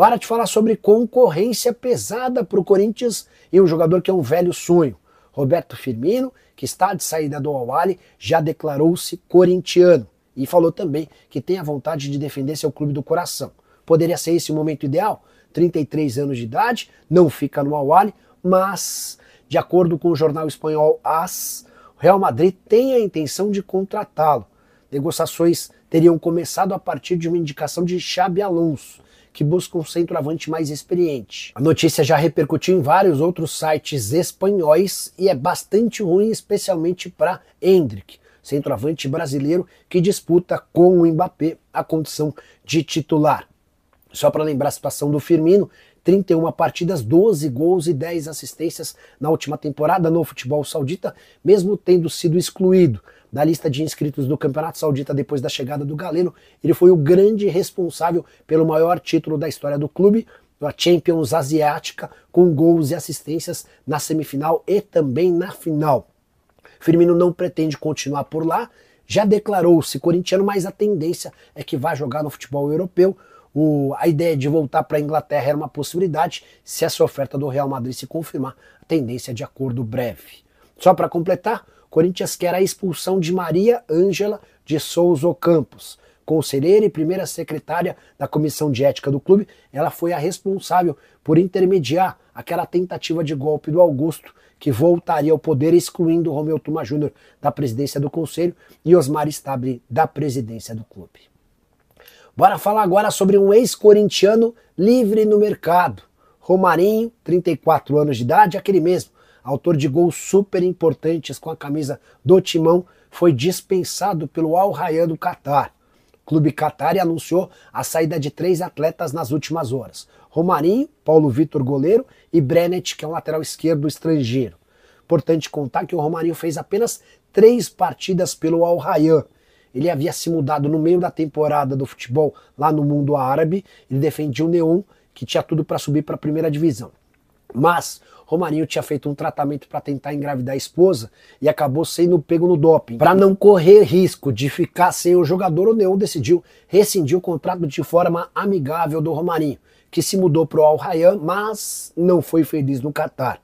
Hora de falar sobre concorrência pesada para o Corinthians e um jogador que é um velho sonho. Roberto Firmino, que está de saída do Al-Ahly, já declarou-se corintiano e falou também que tem a vontade de defender seu clube do coração. Poderia ser esse o momento ideal? 33 anos de idade, não fica no Al-Ahly, mas, de acordo com o jornal espanhol AS, o Real Madrid tem a intenção de contratá-lo. Negociações teriam começado a partir de uma indicação de Xabi Alonso, que busca um centroavante mais experiente. A notícia já repercutiu em vários outros sites espanhóis e é bastante ruim, especialmente para Endrick, centroavante brasileiro que disputa com o Mbappé a condição de titular. Só para lembrar a situação do Firmino, 31 partidas, 12 gols e 10 assistências na última temporada no futebol saudita, mesmo tendo sido excluído da lista de inscritos do Campeonato Saudita depois da chegada do Galeno. Ele foi o grande responsável pelo maior título da história do clube, a Champions Asiática, com gols e assistências na semifinal e também na final. Firmino não pretende continuar por lá, já declarou-se corintiano, mas a tendência é que vai jogar no futebol europeu. A ideia de voltar para a Inglaterra era uma possibilidade. Se essa oferta do Real Madrid se confirmar, a tendência é de acordo breve. Só para completar, o Corinthians quer a expulsão de Maria Ângela de Souza Campos. Conselheira e primeira secretária da comissão de ética do clube, ela foi a responsável por intermediar aquela tentativa de golpe do Augusto, que voltaria ao poder, excluindo Romeu Tuma Júnior da presidência do conselho e Osmar Stabile da presidência do clube. Bora falar agora sobre um ex-corintiano livre no mercado. Romarinho, 34 anos de idade, aquele mesmo, autor de gols super importantes com a camisa do Timão, foi dispensado pelo Al Rayyan do Catar. O clube Qatari anunciou a saída de 3 atletas nas últimas horas. Romarinho, Paulo Vitor goleiro e Brenet, que é um lateral esquerdo estrangeiro. Importante contar que o Romarinho fez apenas 3 partidas pelo Al Rayyan. Ele havia se mudado no meio da temporada do futebol lá no mundo árabe. Ele defendia o Neon, que tinha tudo para subir para a primeira divisão. Mas Romarinho tinha feito um tratamento para tentar engravidar a esposa e acabou sendo pego no doping. Para não correr risco de ficar sem o jogador, o Neon decidiu rescindir o contrato de forma amigável do Romarinho, que se mudou para o Al Rayyan, mas não foi feliz no Catar.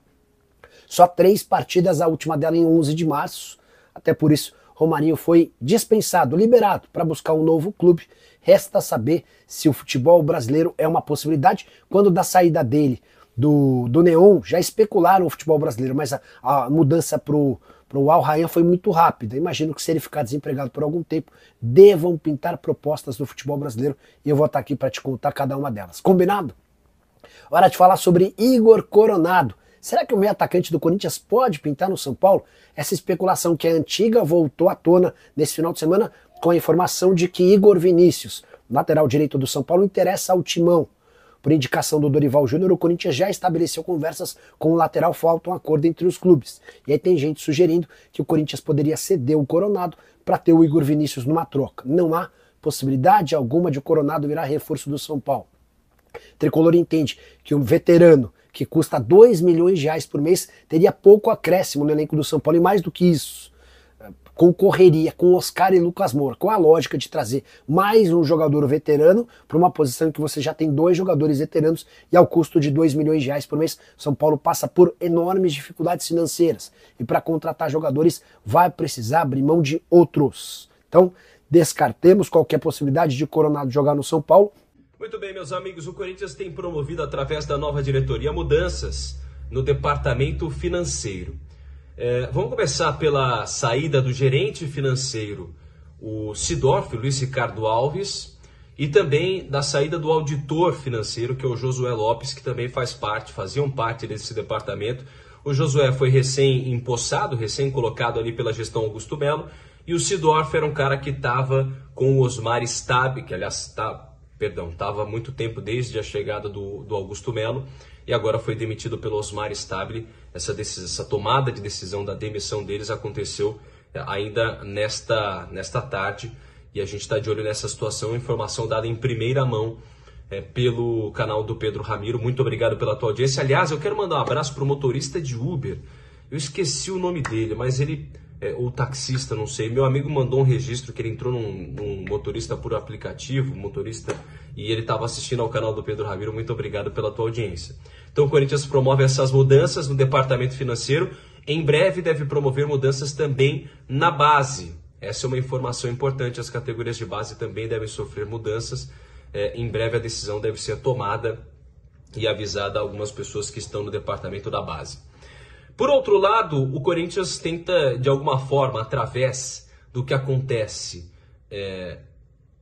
Só 3 partidas, a última dela em 11 de março, até por isso Romarinho foi dispensado, liberado para buscar um novo clube. Resta saber se o futebol brasileiro é uma possibilidade. Quando da saída dele do Neon, já especularam o futebol brasileiro, mas a mudança para o Al Rayyan foi muito rápida. Imagino que se ele ficar desempregado por algum tempo, devam pintar propostas do futebol brasileiro e eu vou estar aqui para te contar cada uma delas. Combinado? Hora de falar sobre Igor Coronado. Será que o meio atacante do Corinthians pode pintar no São Paulo? Essa especulação que é antiga voltou à tona nesse final de semana com a informação de que Igor Vinícius, lateral direito do São Paulo, interessa ao Timão. Por indicação do Dorival Júnior, o Corinthians já estabeleceu conversas com o lateral, falta um acordo entre os clubes. E aí tem gente sugerindo que o Corinthians poderia ceder o Coronado para ter o Igor Vinícius numa troca. Não há possibilidade alguma de o Coronado virar reforço do São Paulo. O Tricolor entende que um veterano que custa 2 milhões de reais por mês teria pouco acréscimo no elenco do São Paulo e mais do que isso, concorreria com Oscar e Lucas Moura, com a lógica de trazer mais um jogador veterano para uma posição em que você já tem 2 jogadores veteranos e ao custo de 2 milhões de reais por mês, São Paulo passa por enormes dificuldades financeiras e para contratar jogadores vai precisar abrir mão de outros. Então, descartemos qualquer possibilidade de Coronado jogar no São Paulo. Muito bem, meus amigos, o Corinthians tem promovido através da nova diretoria mudanças no departamento financeiro. Vamos começar pela saída do gerente financeiro, o Sidorf, Luiz Ricardo Alves, e também da saída do auditor financeiro, que é o Josué Lopes, que também faziam parte desse departamento. O Josué foi recém-empossado, recém-colocado ali pela gestão Augusto Melo, e o Sidorf era um cara que estava com o Osmar Stabile, que aliás estava há muito tempo desde a chegada do Augusto Melo e agora foi demitido pelo Osmar Stabile. Essa tomada de decisão da demissão deles aconteceu ainda nesta tarde e a gente está de olho nessa situação. Informação dada em primeira mão pelo canal do Pedro Ramiro. Muito obrigado pela tua audiência. Aliás, eu quero mandar um abraço para o motorista de Uber. Eu esqueci o nome dele, mas ele ou taxista, não sei. Meu amigo mandou um registro que ele entrou num motorista por aplicativo, e ele estava assistindo ao canal do Pedro Ramiro. Muito obrigado pela tua audiência. Então o Corinthians promove essas mudanças no departamento financeiro. Em breve deve promover mudanças também na base. Essa é uma informação importante. As categorias de base também devem sofrer mudanças. Em breve a decisão deve ser tomada e avisada a algumas pessoas que estão no departamento da base. Por outro lado, o Corinthians tenta, de alguma forma, através do que acontece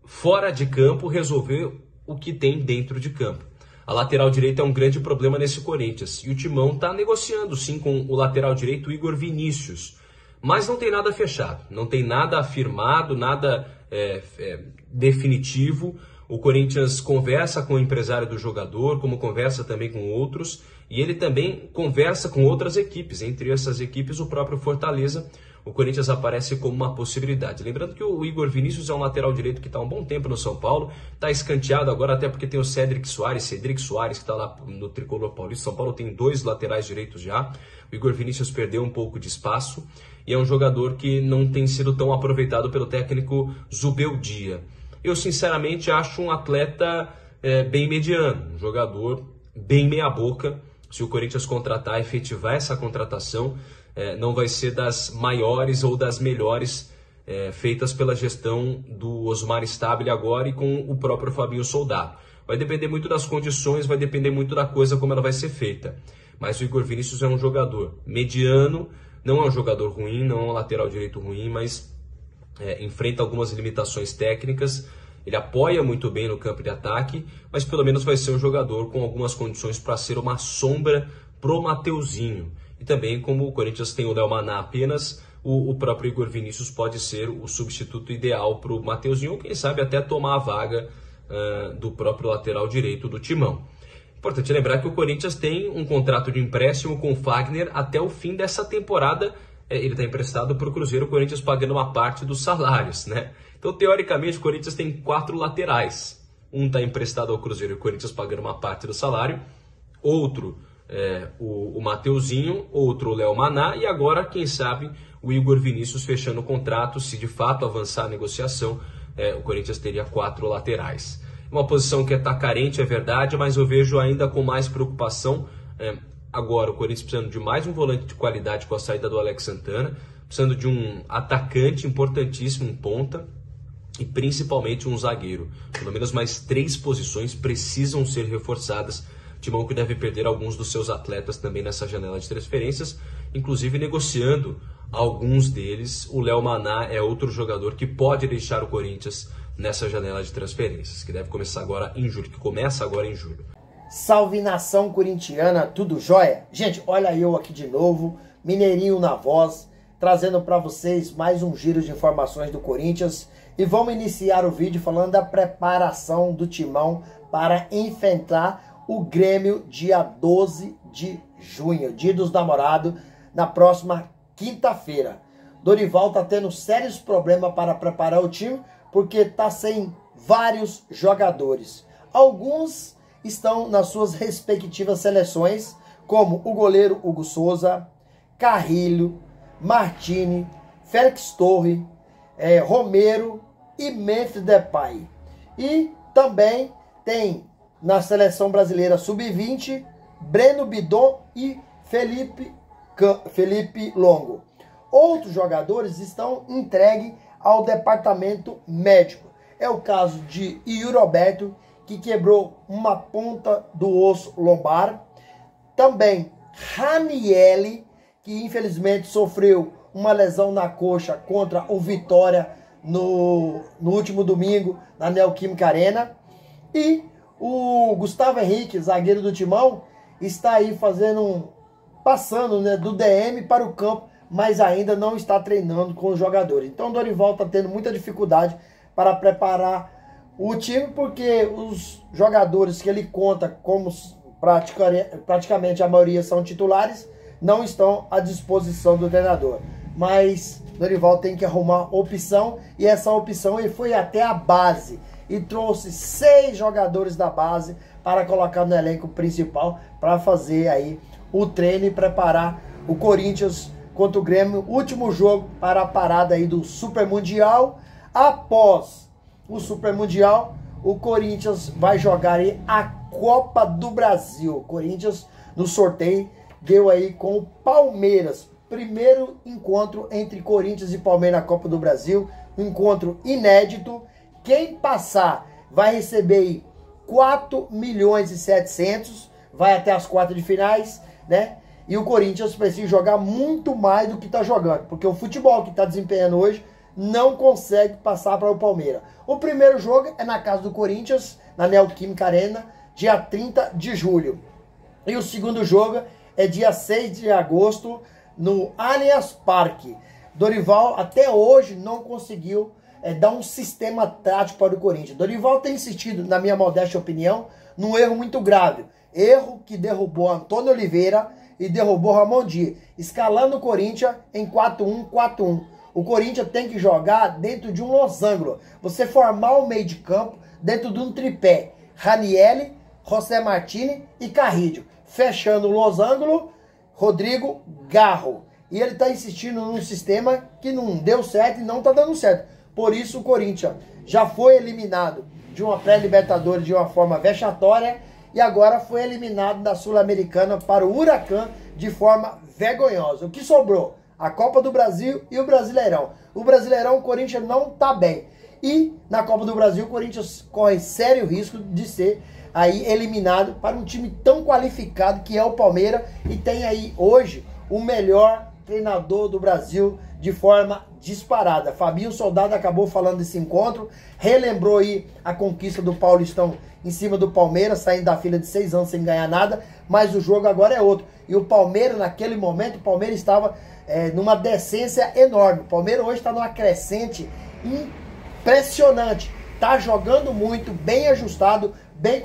fora de campo, resolver o que tem dentro de campo. A lateral direita é um grande problema nesse Corinthians. E o Timão está negociando, sim, com o lateral direito Igor Vinícius. Mas não tem nada fechado, não tem nada afirmado, nada definitivo. O Corinthians conversa com o empresário do jogador, como conversa também com outros, e ele também conversa com outras equipes. Entre essas equipes, o próprio Fortaleza. O Corinthians aparece como uma possibilidade. Lembrando que o Igor Vinícius é um lateral direito que está há um bom tempo no São Paulo, está escanteado agora até porque tem o Cedric Soares, que está lá no Tricolor Paulista. São Paulo tem 2 laterais direitos já. O Igor Vinícius perdeu um pouco de espaço e é um jogador que não tem sido tão aproveitado pelo técnico Zubeldia. Eu sinceramente acho um atleta bem mediano, um jogador bem meia boca. Se o Corinthians contratar, efetivar essa contratação, não vai ser das maiores ou das melhores feitas pela gestão do Osmar Stabile agora e com o próprio Fabinho Soldado. Vai depender muito das condições, vai depender muito da coisa como ela vai ser feita. Mas o Igor Vinícius é um jogador mediano, não é um jogador ruim, não é um lateral direito ruim, mas enfrenta algumas limitações técnicas. Ele apoia muito bem no campo de ataque, mas pelo menos vai ser um jogador com algumas condições para ser uma sombra pro Mateuzinho. E também, como o Corinthians tem o Léo Maná apenas, o próprio Igor Vinícius pode ser o substituto ideal para o Mateuzinho, ou quem sabe até tomar a vaga do próprio lateral direito do Timão. Importante lembrar que o Corinthians tem um contrato de empréstimo com o Fagner até o fim dessa temporada. Ele está emprestado para o Cruzeiro, o Corinthians pagando uma parte dos salários, né? Então, teoricamente, o Corinthians tem 4 laterais. Um está emprestado ao Cruzeiro e o Corinthians pagando uma parte do salário. Outro, o Mateuzinho. Outro, o Léo Maná. E agora, quem sabe, o Igor Vinícius fechando o contrato. Se de fato avançar a negociação, o Corinthians teria 4 laterais. Uma posição que está carente, é verdade, mas eu vejo ainda com mais preocupação. Agora, o Corinthians precisando de mais um volante de qualidade com a saída do Alex Santana. Precisando de um atacante importantíssimo, um ponta. E principalmente um zagueiro. Pelo menos mais 3 posições precisam ser reforçadas. Timão que deve perder alguns dos seus atletas também nessa janela de transferências, inclusive negociando alguns deles. O Léo Maná é outro jogador que pode deixar o Corinthians nessa janela de transferências, que deve começar agora em julho, que começa agora em julho. Salve nação corintiana, tudo jóia? Gente, olha eu aqui de novo, Mineirinho na voz, trazendo para vocês mais um giro de informações do Corinthians. E vamos iniciar o vídeo falando da preparação do Timão para enfrentar o Grêmio dia 12 de junho, dia dos namorados, na próxima quinta-feira. Dorival está tendo sérios problemas para preparar o time, porque está sem vários jogadores. Alguns estão nas suas respectivas seleções, como o goleiro Hugo Souza, Carrilho, Martini, Félix Torre, Romero e Memphis Depay. E também tem na seleção brasileira sub-20 Breno Bidon e Felipe Longo. Outros jogadores estão entregues ao departamento médico. É o caso de Yuri Alberto, que quebrou uma ponta do osso lombar. Também Ranielli, que infelizmente sofreu uma lesão na coxa contra o Vitória no último domingo na Neoquímica Arena. E o Gustavo Henrique, zagueiro do Timão, está aí passando do DM para o campo, mas ainda não está treinando com os jogadores. Então o Dorival está tendo muita dificuldade para preparar o time, porque os jogadores que ele conta como praticamente a maioria são titulares, não estão à disposição do treinador. Mas Dorival tem que arrumar opção, e essa opção ele foi até a base e trouxe 6 jogadores da base para colocar no elenco principal para fazer aí o treino e preparar o Corinthians contra o Grêmio, último jogo para a parada aí do Super Mundial. Após o Super Mundial, o Corinthians vai jogar aí a Copa do Brasil. O Corinthians, no sorteio, deu aí com o Palmeiras. Primeiro encontro entre Corinthians e Palmeiras na Copa do Brasil. Um encontro inédito. Quem passar vai receber aí 4.700.000, vai até as quartas de finais, né? E o Corinthians precisa jogar muito mais do que está jogando, porque o futebol que está desempenhando hoje não consegue passar para o Palmeiras. O primeiro jogo é na casa do Corinthians, na Neoquímica Arena, dia 30 de julho. E o segundo jogo é dia 6 de agosto, no Allianz Parque. Dorival até hoje não conseguiu dar um sistema tático para o Corinthians. Dorival tem insistido, na minha modesta opinião, num erro muito grave. Erro que derrubou Antônio Oliveira e derrubou Ramon Dias, escalando o Corinthians em 4-1-4-1. O Corinthians tem que jogar dentro de um losango. Você formar o meio de campo dentro de um tripé. Ranieri, José Martini e Carrillo. Fechando o losango, Rodrigo Garro. E ele está insistindo num sistema que não deu certo e não está dando certo. Por isso o Corinthians já foi eliminado de uma pré-libertadores de uma forma vexatória e agora foi eliminado da Sul-Americana para o Huracan de forma vergonhosa. O que sobrou? A Copa do Brasil e o Brasileirão. O Brasileirão, o Corinthians não está bem. E na Copa do Brasil, o Corinthians corre sério risco de ser aí eliminado para um time tão qualificado que é o Palmeiras. E tem aí hoje o melhor treinador do Brasil de forma disparada. Fabinho Soldado acabou falando desse encontro, relembrou aí a conquista do Paulistão em cima do Palmeiras, saindo da fila de 6 anos sem ganhar nada, mas o jogo agora é outro. E o Palmeiras, naquele momento, o Palmeiras estava numa decência enorme. O Palmeiras hoje está numa crescente impressionante. Está jogando muito, bem ajustado, bem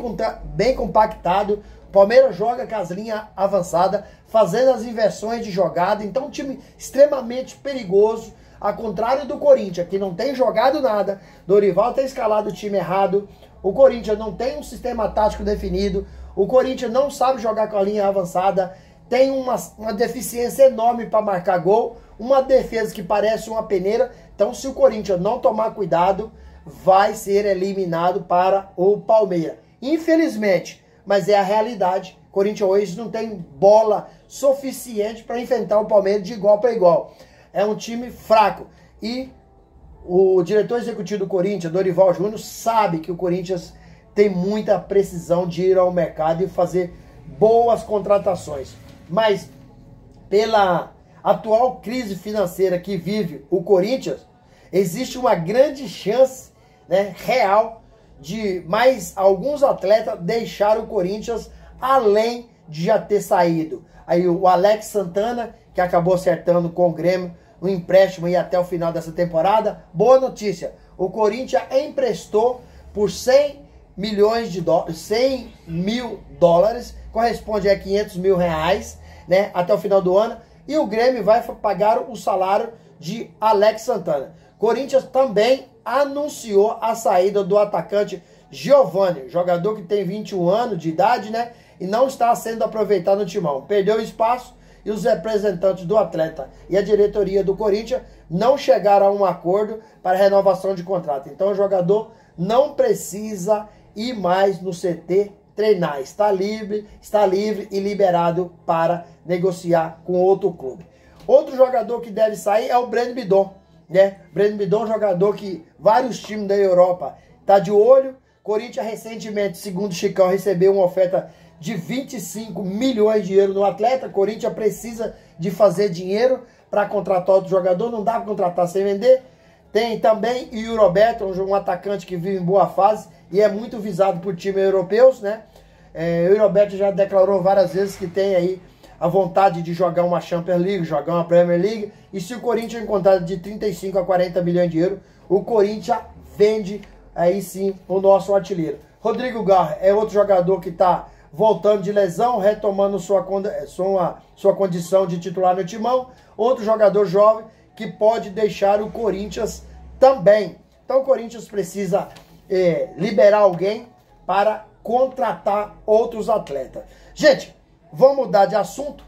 compactado. O Palmeiras joga com as linhas avançadas, fazendo as inversões de jogada. Então, um time extremamente perigoso. Ao contrário do Corinthians, que não tem jogado nada. Dorival tem escalado o time errado. O Corinthians não tem um sistema tático definido. O Corinthians não sabe jogar com a linha avançada. Tem uma deficiência enorme para marcar gol. Uma defesa que parece uma peneira. Então, se o Corinthians não tomar cuidado, vai ser eliminado para o Palmeiras. Infelizmente, mas é a realidade. O Corinthians hoje não tem bola suficiente para enfrentar o Palmeiras de igual para igual. É um time fraco. E o diretor executivo do Corinthians, Dorival Júnior, sabe que o Corinthians tem muita precisão de ir ao mercado e fazer boas contratações. Mas pela atual crise financeira que vive o Corinthians, existe uma grande chance, né, real de mais alguns atletas deixar o Corinthians, além de já ter saído. Aí o Alex Santana, que acabou acertando com o Grêmio no empréstimo e até o final dessa temporada. Boa notícia, o Corinthians emprestou por 100 mil dólares, corresponde a 500 mil reais, né, até o final do ano. E o Grêmio vai pagar o salário de Alex Santana. Corinthians também anunciou a saída do atacante Giovani, jogador que tem 21 anos de idade, né, e não está sendo aproveitado no timão. Perdeu espaço e os representantes do atleta e a diretoria do Corinthians não chegaram a um acordo para renovação de contrato. Então o jogador não precisa ir mais no CT treinar. Está livre e liberado para negociar com outro clube. Outro jogador que deve sair é o Breno Bidon, né? Breno Bidon, jogador que vários times da Europa tá de olho. Corinthians recentemente, segundo o Chicão, recebeu uma oferta de 25 milhões de euros no atleta. Corinthians precisa de fazer dinheiro para contratar outro jogador. Não dá para contratar sem vender. Tem também o Yuri Roberto, um atacante que vive em boa fase e é muito visado por times europeus, né? O Yuri Roberto já declarou várias vezes que tem aí a vontade de jogar uma Champions League, jogar uma Premier League. E se o Corinthians encontrar de 35 a 40 milhões de euros, o Corinthians vende aí sim o nosso artilheiro. Rodrigo Garro é outro jogador que está voltando de lesão, retomando sua condição de titular no timão. Outro jogador jovem que pode deixar o Corinthians também. Então o Corinthians precisa liberar alguém para contratar outros atletas. Gente, vamos mudar de assunto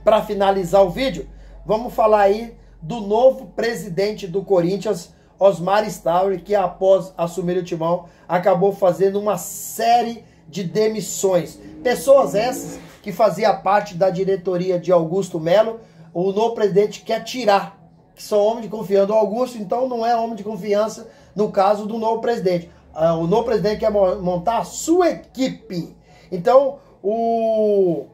para finalizar o vídeo. vamos falar aí do novo presidente do Corinthians, Osmar Stauri, que após assumir o timão, acabou fazendo uma série de demissões. Pessoas essas que faziam parte da diretoria de Augusto Melo, o novo presidente quer tirar, que são homens de confiança do Augusto, então não é homem de confiança no caso do novo presidente. O novo presidente quer montar a sua equipe. Então, o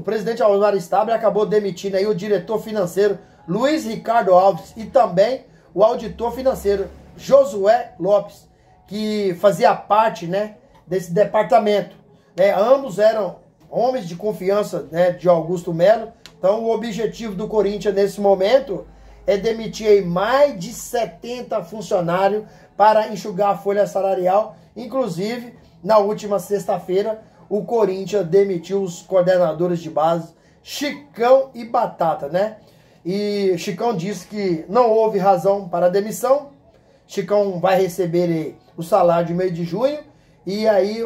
presidente Osmar Stauri acabou demitindo aí o diretor financeiro Luiz Ricardo Alves e também o auditor financeiro Josué Lopes, que fazia parte, né, desse departamento. Ambos eram homens de confiança, né, de Augusto Melo. Então o objetivo do Corinthians nesse momento é demitir aí mais de 70 funcionários para enxugar a folha salarial. Inclusive, na última sexta-feira, o Corinthians demitiu os coordenadores de base, Chicão e Batata, né? E Chicão disse que não houve razão para a demissão. Chicão vai receber aí o salário de mês de junho e aí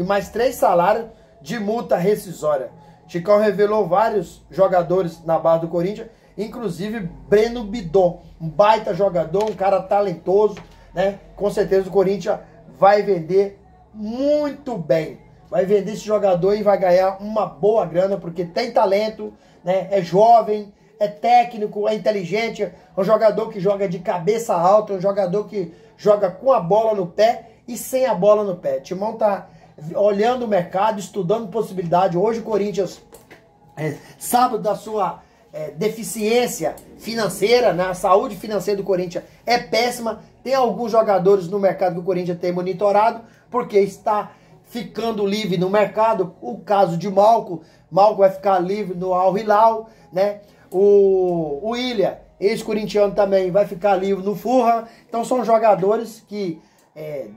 mais 3 salários de multa rescisória. Chicão revelou vários jogadores na base do Corinthians, inclusive Breno Bidon, um baita jogador, um cara talentoso, né? Com certeza o Corinthians vai vender muito bem. Vai vender esse jogador e vai ganhar uma boa grana, porque tem talento, né? É jovem, é técnico, é inteligente, é um jogador que joga de cabeça alta, um jogador que joga com a bola no pé e sem a bola no pé. Timão tá olhando o mercado, estudando possibilidade. Hoje o Corinthians sabe da sua deficiência financeira, né? A saúde financeira do Corinthians é péssima. Tem alguns jogadores no mercado que o Corinthians tem monitorado, porque está ficando livre no mercado. O caso de Malco vai ficar livre no Al Hilal, né? O William, ex-corintiano, também vai ficar livre no Fulham. Então são jogadores que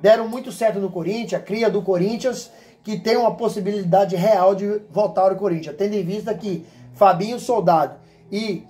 deram muito certo no Corinthians, a cria do Corinthians, que tem uma possibilidade real de voltar ao Corinthians. Tendo em vista que Fabinho Soldado e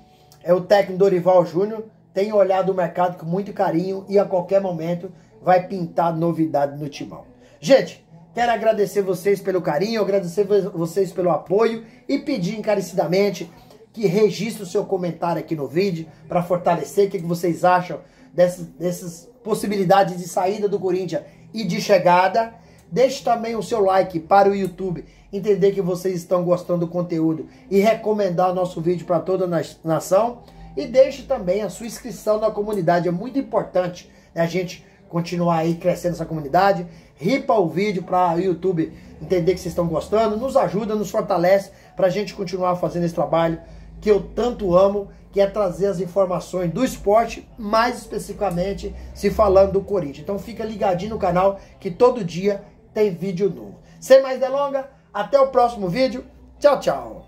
o técnico Dorival Júnior têm olhado o mercado com muito carinho e a qualquer momento vai pintar novidade no timão. Gente, quero agradecer vocês pelo carinho, agradecer vocês pelo apoio e pedir encarecidamente que registre o seu comentário aqui no vídeo para fortalecer o que vocês acham dessas possibilidades de saída do Corinthians e de chegada. Deixe também o seu like para o YouTube entender que vocês estão gostando do conteúdo e recomendar o nosso vídeo para toda a nação. E deixe também a sua inscrição na comunidade, é muito importante, né, a gente continuar aí crescendo essa comunidade. Ripa o vídeo para o YouTube entender que vocês estão gostando, nos ajuda, nos fortalece para a gente continuar fazendo esse trabalho que eu tanto amo, que é trazer as informações do esporte, mais especificamente se falando do Corinthians. Então fica ligadinho no canal que todo dia tem vídeo novo. Sem mais delongas, até o próximo vídeo. Tchau, tchau.